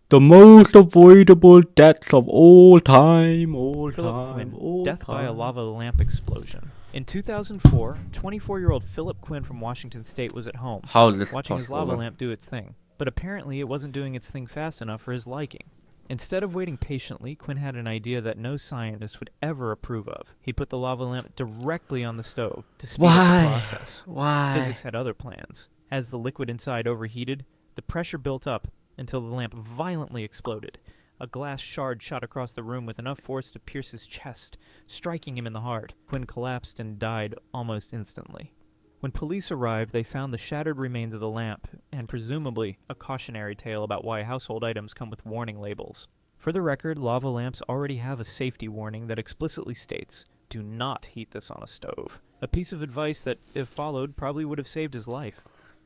The most avoidable deaths of all time, Philip Quinn, death by a lava lamp explosion. In 2004, 24-year-old Philip Quinn from Washington State was at home, How is this watching his lava possible? lamp do its thing. But apparently it wasn't doing its thing fast enough for his liking. Instead of waiting patiently, Quinn had an idea that no scientist would ever approve of. He put the lava lamp directly on the stove to speed up the process. Why? Physics had other plans. As the liquid inside overheated, the pressure built up until the lamp violently exploded. A glass shard shot across the room with enough force to pierce his chest, striking him in the heart. Quinn collapsed and died almost instantly. When police arrived, they found the shattered remains of the lamp, and presumably a cautionary tale about why household items come with warning labels. For the record, lava lamps already have a safety warning that explicitly states, "Do not heat this on a stove." A piece of advice that, if followed, probably would have saved his life.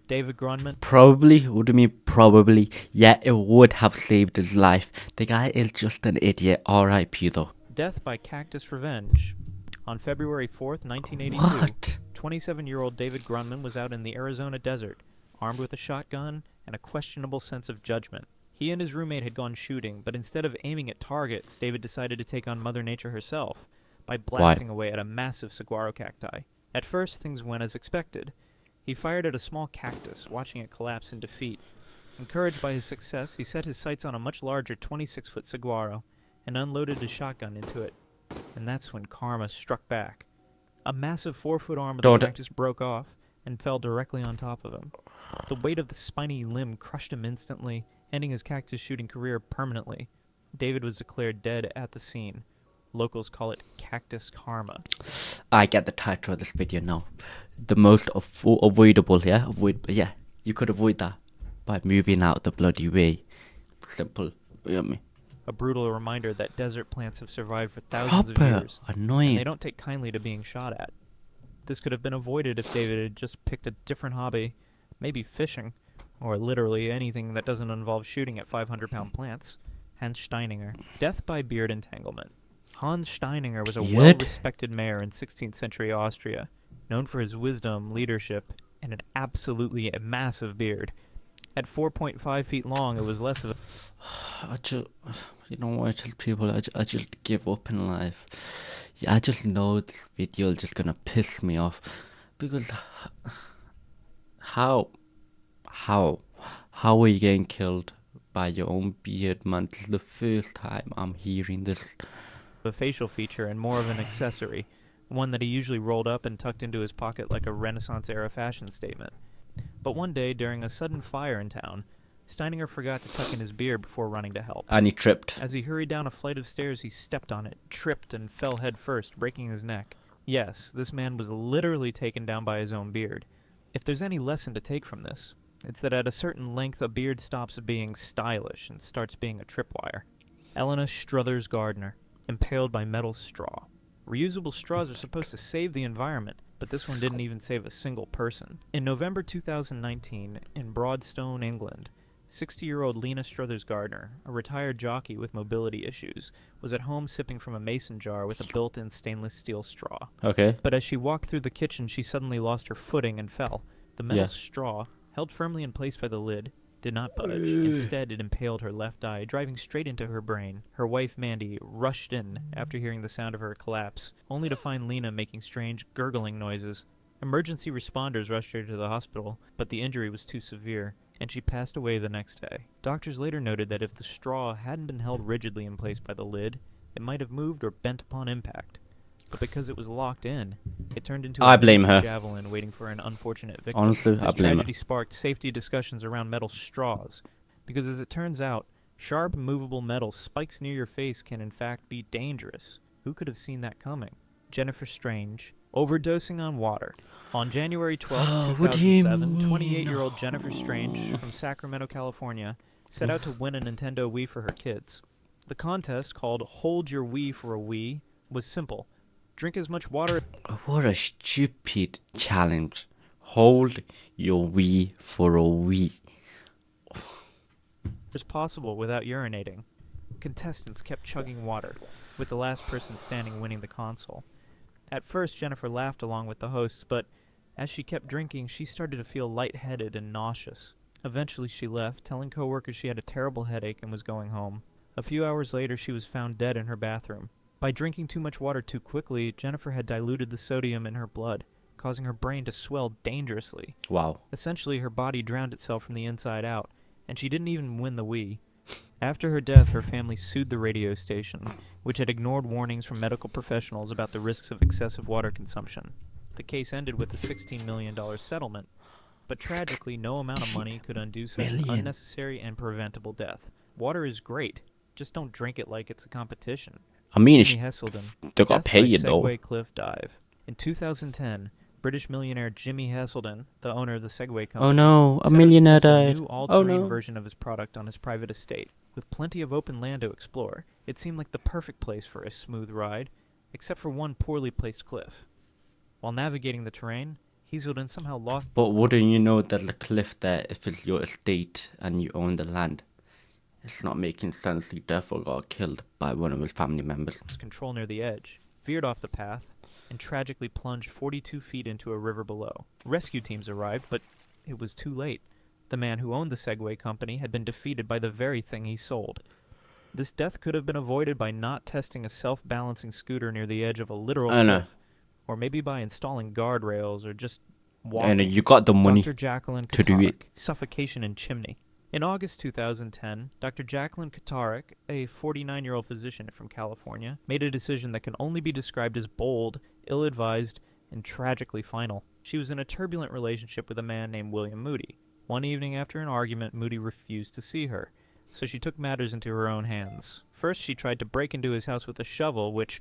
David Grunman. Probably? What do you mean probably? Yeah, it would have saved his life. The guy is just an idiot. R.I.P. though. Death by Cactus Revenge. On February 4th, 1982, What? 27-year-old David Grunman was out in the Arizona desert, armed with a shotgun and a questionable sense of judgment. He and his roommate had gone shooting, but instead of aiming at targets, David decided to take on Mother Nature herself by blasting away at a massive saguaro cacti. At first, things went as expected. He fired at a small cactus, watching it collapse in defeat. Encouraged by his success, he set his sights on a much larger 26-foot saguaro and unloaded his shotgun into it. And that's when karma struck back. A massive 4-foot arm of the cactus broke off and fell directly on top of him. The weight of the spiny limb crushed him instantly, ending his cactus shooting career permanently. David was declared dead at the scene. Locals call it Cactus Karma. I get the title of this video now. The most avoidable, yeah? Yeah. You could avoid that by moving out the bloody way. Simple. You know what I mean? A brutal reminder that desert plants have survived for thousands of years. Annoying. And they don't take kindly to being shot at. This could have been avoided if David had just picked a different hobby, maybe fishing, or literally anything that doesn't involve shooting at 500-pound plants. Hans Steininger. Death by beard entanglement. Hans Steininger was a well-respected mayor in 16th century Austria, known for his wisdom, leadership, and an absolutely massive beard. At 4.5 feet long, it was less of a... You know what I tell people? I just give up in life. Yeah, I just know this video is just gonna piss me off. Because... How are you getting killed by your own beard, man? This is the first time I'm hearing this. A facial feature and more of an accessory, one that he usually rolled up and tucked into his pocket like a Renaissance-era fashion statement. But one day, during a sudden fire in town, Steininger forgot to tuck in his beard before running to help. And he tripped. As he hurried down a flight of stairs, he stepped on it, tripped, and fell head first, breaking his neck. Yes, this man was literally taken down by his own beard. If there's any lesson to take from this, it's that at a certain length, a beard stops being stylish and starts being a tripwire. Elena Struthers Gardner. Impaled by metal straw. Reusable straws are supposed to save the environment, but this one didn't even save a single person. In November 2019, in Broadstone, England, 60-year-old Lena Struthers Gardner, a retired jockey with mobility issues, was at home sipping from a mason jar with a built-in stainless steel straw. Okay. But as she walked through the kitchen, she suddenly lost her footing and fell. The metal straw, held firmly in place by the lid, did not budge. Instead, it impaled her left eye, driving straight into her brain. Her wife, Mandy, rushed in after hearing the sound of her collapse, only to find Lena making strange, gurgling noises. Emergency responders rushed her to the hospital, but the injury was too severe, and she passed away the next day. Doctors later noted that if the straw hadn't been held rigidly in place by the lid, it might have moved or bent upon impact. But because it was locked in, it turned into a miniature javelin waiting for an unfortunate victim. Honestly, this tragedy sparked safety discussions around metal straws, because as it turns out, sharp, movable metal spikes near your face can in fact be dangerous. Who could have seen that coming? Jennifer Strange. Overdosing on water. On January 12, 2007, 28-year-old Jennifer Strange from Sacramento, California, set out to win a Nintendo Wii for her kids. The contest, called Hold Your Wii for a Wii, was simple. Drink as much water... What a stupid challenge. Hold your Wii for a Wii. ...as possible without urinating. Contestants kept chugging water, with the last person standing winning the console. At first, Jennifer laughed along with the hosts, but as she kept drinking, she started to feel lightheaded and nauseous. Eventually, she left, telling coworkers she had a terrible headache and was going home. A few hours later, she was found dead in her bathroom. By drinking too much water too quickly, Jennifer had diluted the sodium in her blood, causing her brain to swell dangerously. Wow. Essentially, her body drowned itself from the inside out, and she didn't even win the Wii. After her death, her family sued the radio station, which had ignored warnings from medical professionals about the risks of excessive water consumption. The case ended with a $16 million settlement, but tragically, no amount of money could undo such an unnecessary and preventable death. Water is great, just don't drink it like it's a competition. I mean, Jimmy Heselden, they got death paid by though. Segway cliff dive. In 2010, British millionaire Jimmy Heselden, the owner of the Segway company, Oh no, a set out to millionaire test a died. new Oh all-terrain no. version of his product on his private estate. With plenty of open land to explore, it seemed like the perfect place for a smooth ride, except for one poorly placed cliff. While navigating the terrain, Heselden somehow lost. But wouldn't you know that the cliff there, if it's your estate and you own the land, it's not making sense. He therefore got killed by one of his family members. Control near the edge, veered off the path, and tragically plunged 42 feet into a river below. Rescue teams arrived, but it was too late. The man who owned the Segway company had been defeated by the very thing he sold. This death could have been avoided by not testing a self-balancing scooter near the edge of a literal I know. cliff, or maybe by installing guardrails, or just walking. And you got the money Dr. Jacqueline to do it. Katarik, suffocation in chimney. In August 2010, Dr. Jacqueline Katarik, a 49-year-old physician from California, made a decision that can only be described as bold, ill-advised, and tragically final. She was in a turbulent relationship with a man named William Moody. One evening after an argument, Moody refused to see her, so she took matters into her own hands. First, she tried to break into his house with a shovel, which,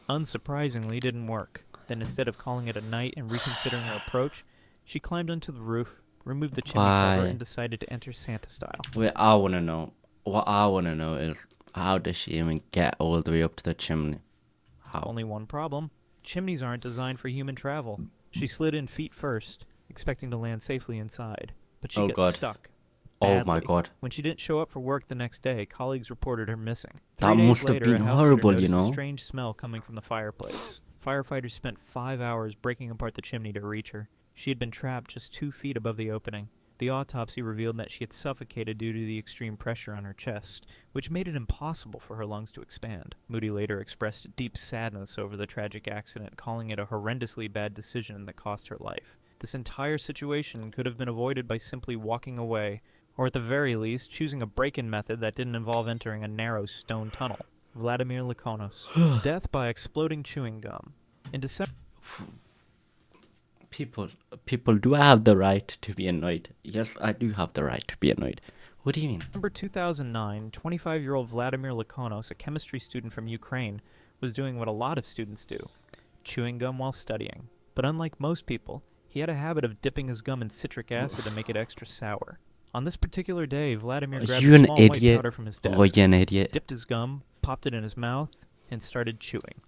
unsurprisingly, didn't work. Then, instead of calling it a night and reconsidering her approach, she climbed onto the roof, removed the chimney cover, and decided to enter Santa style. What I want to know is, how does she even get all the way up to the chimney? How? Only one problem. Chimneys aren't designed for human travel. She slid in feet first, expecting to land safely inside. But she got stuck. Oh my badly. god. When she didn't show up for work the next day, colleagues reported her missing. That 3 days must have later, been a house horrible, sitter you noticed know. a strange smell coming from the fireplace. Firefighters spent 5 hours breaking apart the chimney to reach her. She had been trapped just 2 feet above the opening. The autopsy revealed that she had suffocated due to the extreme pressure on her chest, which made it impossible for her lungs to expand. Moody later expressed deep sadness over the tragic accident, calling it a horrendously bad decision that cost her life. This entire situation could have been avoided by simply walking away, or at the very least, choosing a break-in method that didn't involve entering a narrow stone tunnel. Vladimir Likonos. Death by exploding chewing gum. In December... People, do I have the right to be annoyed? Yes, I do have the right to be annoyed. What do you mean? December 2009, 25-year-old Vladimir Likonos, a chemistry student from Ukraine, was doing what a lot of students do, chewing gum while studying. But unlike most people, he had a habit of dipping his gum in citric acid to make it extra sour. On this particular day, Vladimir grabbed a small white powder from his desk, Oh, you're an idiot. dipped his gum, popped it in his mouth, and started chewing.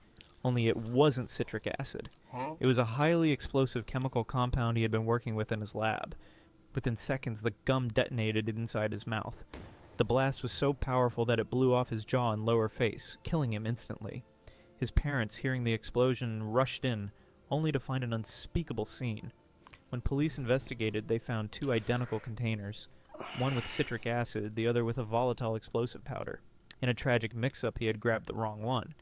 Only it wasn't citric acid. It was a highly explosive chemical compound he had been working with in his lab. Within seconds, the gum detonated inside his mouth. The blast was so powerful that it blew off his jaw and lower face, killing him instantly. His parents, hearing the explosion, rushed in, only to find an unspeakable scene. When police investigated, they found 2 identical containers, one with citric acid, the other with a volatile explosive powder. In a tragic mix-up, he had grabbed the wrong one.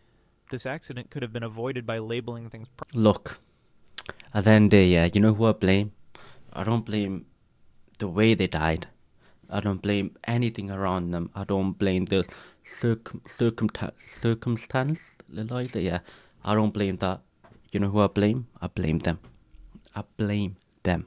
This accident could have been avoided by labeling things Look, at the end of the day, you know who I blame? I don't blame the way they died. I don't blame anything around them. I don't blame the circumstance, Eliza, yeah. I don't blame that. You know who I blame? I blame them. I blame them.